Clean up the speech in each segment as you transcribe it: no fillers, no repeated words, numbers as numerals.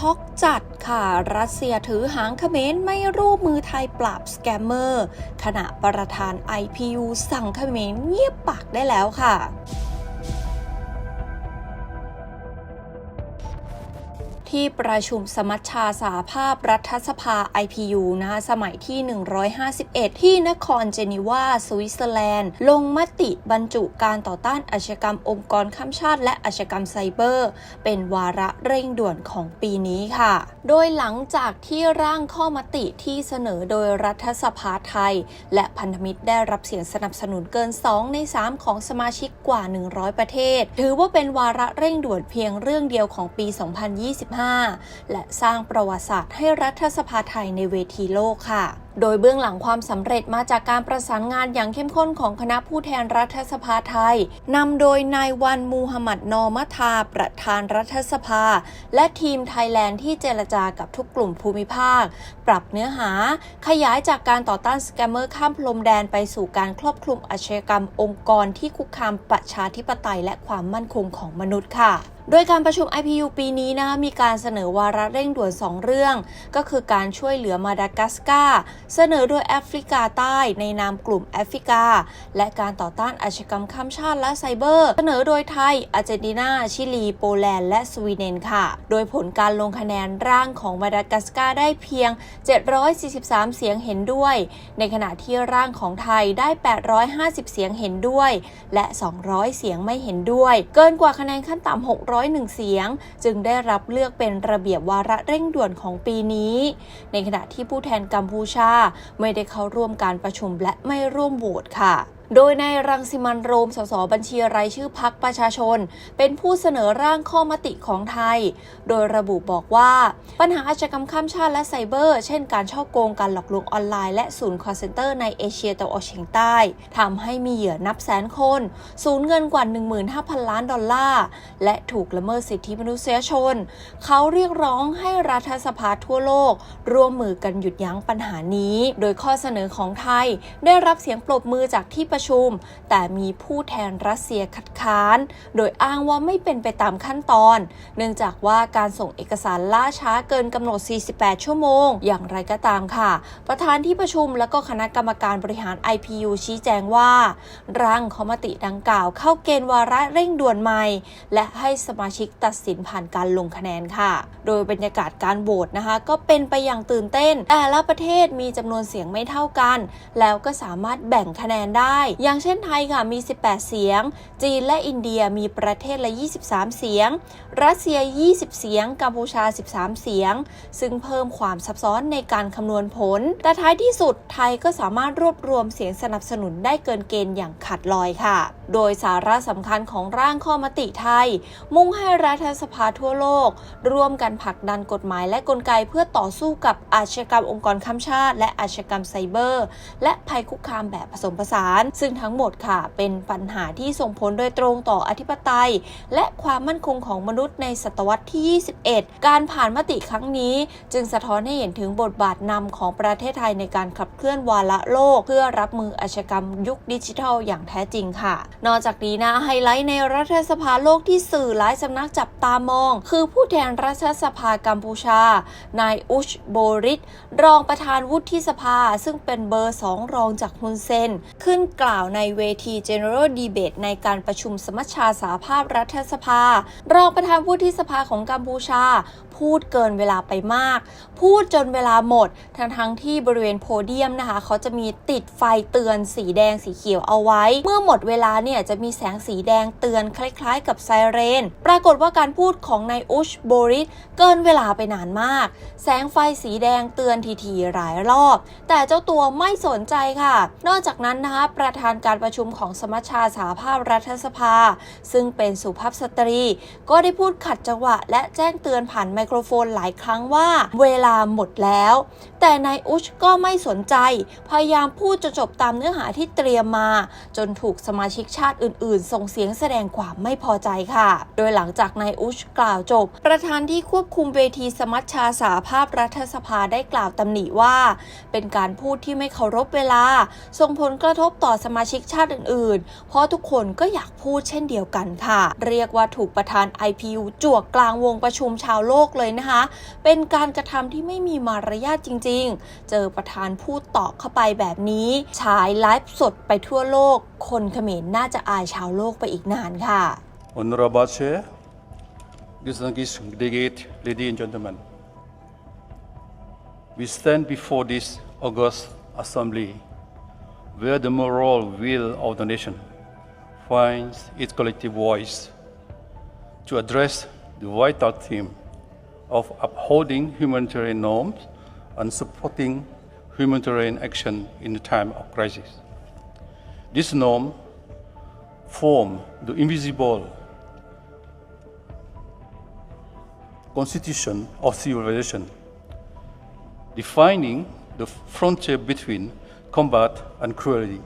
ช็อกจัดค่ะรัสเซียถือหางเขมรไม่ร่วมมือไทยปราบสแกมเมอร์ขณะประธาน Ipu สั่งเขมรเงียบปากได้แล้วค่ะที่ประชุมสมัชชาสหภาพรัฐสภา IPU นะคะสมัยที่ 151 ที่นครเจนีวา สวิตเซอร์แลนด์ลงมติบรรจุการต่อต้านอาชญากรรมองค์กรข้ามชาติและอาชญากรรมไซเบอร์เป็นวาระเร่งด่วนของปีนี้ค่ะโดยหลังจากที่ร่างข้อมติที่เสนอโดยรัฐสภาไทยและพันธมิตรได้รับเสียงสนับสนุนเกิน 2 ใน 3 ของสมาชิกกว่า 100 ประเทศถือว่าเป็นวาระเร่งด่วนเพียงเรื่องเดียวของปี 2025และสร้างประวัติศาสตร์ให้รัฐสภาไทยในเวทีโลกค่ะโดยเบื้องหลังความสำเร็จมาจากการประสานงานอย่างเข้มข้นของคณะผู้แทนรัฐสภาไทยนำโดยนายวันมูฮัมหมัดนอมัทาประธานรัฐสภาและทีมไทยแลนด์ที่เจรจากับทุกกลุ่มภูมิภาคปรับเนื้อหาขยายจากการต่อต้านสแกมเมอร์ข้ามพรมแดนไปสู่การครอบคลุมอาชญากรรมองค์กรที่คุกคามประชาธิปไตยและความมั่นคงของมนุษย์ค่ะโดยการประชุม IPU ปีนี้มีการเสนอวาระเร่งด่วน 2 เรื่องก็คือการช่วยเหลือมาดากัสการ์เสนอโดยแอฟริกาใต้ในนามกลุ่มแอฟริกาและการต่อต้านอาชญากรรมข้ามชาติและไซเบอร์เสนอโดยไทยอาร์เจนตินาชิลีโปแลนด์และสวีเดนค่ะโดยผลการลงคะแนนร่างของมาดากัสการ์ได้เพียง743เสียงเห็นด้วยในขณะที่ร่างของไทยได้850เสียงเห็นด้วยและ200เสียงไม่เห็นด้วยเกินกว่าคะแนนขั้นต่ำ601เสียงจึงได้รับเลือกเป็นระเบียบวาระเร่งด่วนของปีนี้ในขณะที่ผู้แทนกัมพูชาไม่ได้เข้าร่วมการประชุมและไม่ร่วมโหวตค่ะโดยนายรังสิมันต์โรม สสบัญชีรายชื่อพรรคประชาชนเป็นผู้เสนอร่างข้อมติของไทยโดยระบุบอกว่าปัญหาอาชญากรรมข้ามชาติและไซเบอร์เช่นการฉ้อโกงการหลอกลวงออนไลน์และศูนย์คอลเซ็นเตอร์ในเอเชียตะวันออกเฉียงใต้ทำให้มีเหยื่อนับแสนคนสูญเงินกว่า 15,000 ล้านดอลลาร์และถูกละเมิดสิทธิมนุษยชนเขาเรียกร้องให้รัฐสภาทั่วโลกร่วมมือกันหยุดยั้งปัญหานี้โดยข้อเสนอของไทยได้รับเสียงปรบมือจากที่ประชุมแต่มีผู้แทนรัสเซียคัดค้านโดยอ้างว่าไม่เป็นไปตามขั้นตอนเนื่องจากว่าการส่งเอกสารล่าช้าเกินกำหนด48ชั่วโมงอย่างไรก็ตามค่ะประธานที่ประชุมและก็คณะกรรมการบริหาร IPU ชี้แจงว่าร่างข้อมติดังกล่าวเข้าเกณฑ์วาระเร่งด่วนใหม่และให้สมาชิกตัดสินผ่านการลงคะแนนค่ะโดยบรรยากาศการโหวตนะคะก็เป็นไปอย่างตื่นเต้นแต่ละประเทศมีจำนวนเสียงไม่เท่ากันแล้วก็สามารถแบ่งคะแนนได้อย่างเช่นไทยค่ะมี18เสียงจีนและอินเดียมีประเทศละ23เสียงรัสเซีย20เสียงกัมพูชา13เสียงซึ่งเพิ่มความซับซ้อนในการคำนวณผลแต่ท้ายที่สุดไทยก็สามารถรวบรวมเสียงสนับสนุนได้เกินเกณฑ์อย่างขาดลอยค่ะโดยสาระสำคัญของร่างข้อมติไทยมุ่งให้รัฐสภาทั่วโลกร่วมกันผลักดันกฎหมายและกลไกเพื่อต่อสู้กับอาชญากรรมองค์กรข้ามชาติและอาชญากรรมไซเบอร์และภัยคุกคามแบบผสมผสานซึ่งทั้งหมดค่ะเป็นปัญหาที่ส่งผลโดยตรงต่ออธิปไตยและความมั่นคงของมนุษย์ในศตวรรษที่21การผ่านมติครั้งนี้จึงสะท้อนให้เห็นถึงบทบาทนำของประเทศไทยในการขับเคลื่อนวาระโลกเพื่อรับมืออาชญากรรมยุคดิจิทัลอย่างแท้จริงค่ะนอกจากนี้ไฮไลท์ในรัฐสภาโลกที่สื่อหลายสำนักจับตามองคือผู้แทนรัฐสภากัมพูชานายอุชโบริตรองประธานวุฒิสภาซึ่งเป็นเบอร์2รองจากฮุนเซนขึ้นกล่าวในเวที General Debate ในการประชุมสมัชชาสหภาพรัฐสภารองประธานวุฒิสภาของกัมพูชาพูดเกินเวลาไปมากพูดจนเวลาหมดทั้งที่บริเวณโพเดียมนะคะเขาจะมีติดไฟเตือนสีแดงสีเขียวเอาไว้เมื่อหมดเวลาจะมีแสงสีแดงเตือนคล้ายๆกับไซเรนปรากฏว่าการพูดของนายอุชโบริตเกินเวลาไปนานมากแสงไฟสีแดงเตือนทีๆหลายรอบแต่เจ้าตัวไม่สนใจค่ะนอกจากนั้นนะคะประธานการประชุมของสมัชชาสหภาพรัฐสภาซึ่งเป็นสุภาพสตรีก็ได้พูดขัดจังหวะและแจ้งเตือนผ่านไมโครโฟนหลายครั้งว่าเวลาหมดแล้วแต่นายอุชก็ไม่สนใจพยายามพูดจนจบตามเนื้อหาที่เตรียมมาจนถูกสมาชิกชาติอื่นๆส่งเสียงแสดงความไม่พอใจค่ะโดยหลังจากนายอุชกล่าวจบประธานที่ควบคุมเวทีสมัชชาสหภาพรัฐสภาได้กล่าวตำหนิว่าเป็นการพูดที่ไม่เคารพเวลาส่งผลกระทบต่อสมาชิกชาติอื่นๆเพราะทุกคนก็อยากพูดเช่นเดียวกันค่ะเรียกว่าถูกประธาน IPU จวกกลางวงประชุมชาวโลก เลยนะคะเป็นการกระทำที่ไม่มีมารยาทจริงๆเจอประธานพูดตอบเข้าไปแบบนี้ฉายไลฟ์สดไปทั่วโลกคนเขมรน่าจะอายชาวโลกไปอีกนานค่ะ Honorable Chair, distinguished delegate, ladies and gentlemen, we stand before this august assembly where the moral will of the nation finds its collective voice to address the vital theme of upholding humanitarian norms and supporting humanitarian action in a time of crisis. This norm forms the invisible constitution of civilization, defining the frontier between combat and cruelty.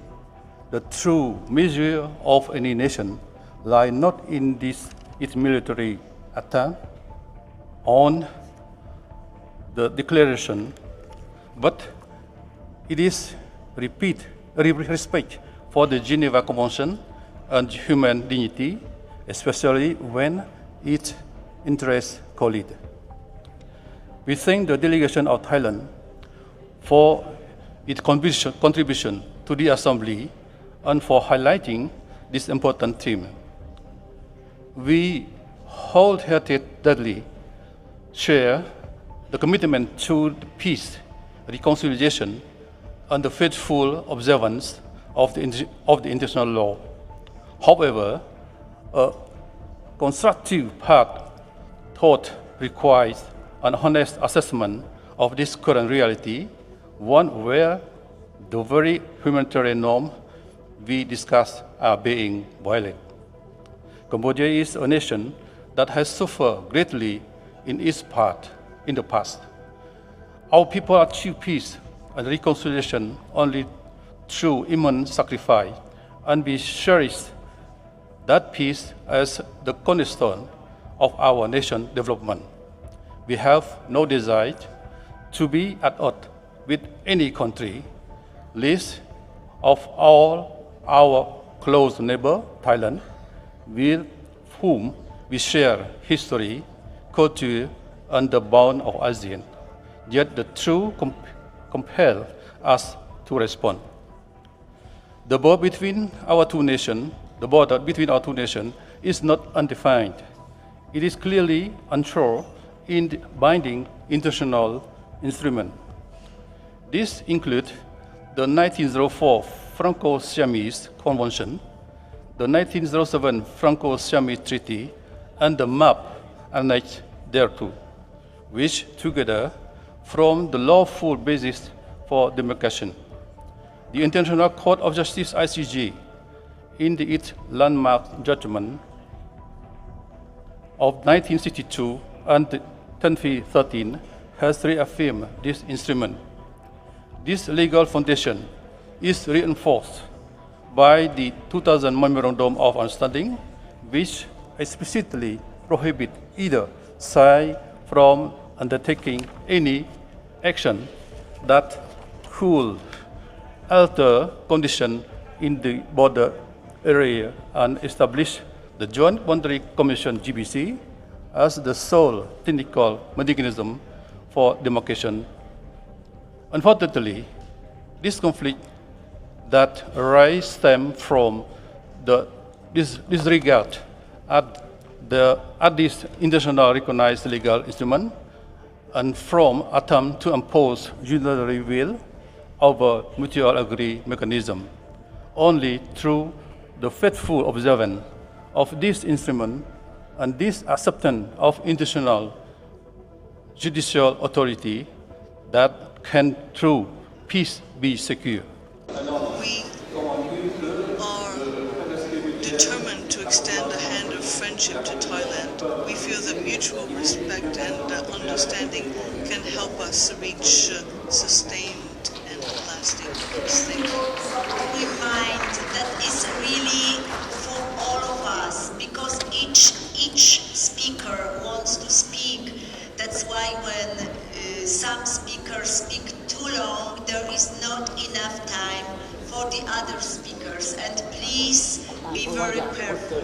The true measure of any nation lies not in its military attack on the declaration, but it is respect for the Geneva Convention and human dignity, especially when it interests collide. We thank the delegation of Thailand for its contribution to the Assembly and for highlighting this important theme. We wholeheartedly share the commitment to peace, reconciliation, and the faithful observance of the international law. However, a constructive path thought requires an honest assessment of this current reality, one where the very humanitarian norms we discuss are being violated. Cambodia is a nation that has suffered greatly in its part in the past. Our people achieve peace and reconciliation only through immense sacrifice, and we cherish that peace as the cornerstone of our nation's development. We have no desire to be at odds with any country, least of all our close neighbor, Thailand, with whom we share history, culture, and the bond of ASEAN. Yet the truth compels us to respond. The border between our two nations is not undefined. It is clearly unsure in the binding international instrument. This includes the 1904 Franco-Siamese Convention, the 1907 Franco-Siamese Treaty, and the map annexed thereto, which together form the lawful basis for demarcation. The International Court of Justice (ICJ), in its landmark judgment of 1962 and 2013, has reaffirmed this instrument. This legal foundation is reinforced by the 2000 Memorandum of Understanding, which explicitly prohibits either side from undertaking any action that could alter conditions in the border area and establish the Joint Boundary Commission (GBC) as the sole technical mechanism for demarcation. Unfortunately, this conflict that arises stems from the disregard at this international recognized legal instrument and from attempt to impose unilateral will over mutual agree mechanism. Only through the faithful observance of this instrument and this acceptance of international judicial authority that can true peace be secure. We are determined to extend a hand of friendship to Thailand. We feel that mutual respect and understanding can help us reach sustained and lasting peace. Thank you. We find that is really for all of us because each speaker wants to speak. That's why when some speakers speak too long, there is not enough time for the other speakers. And please be very careful.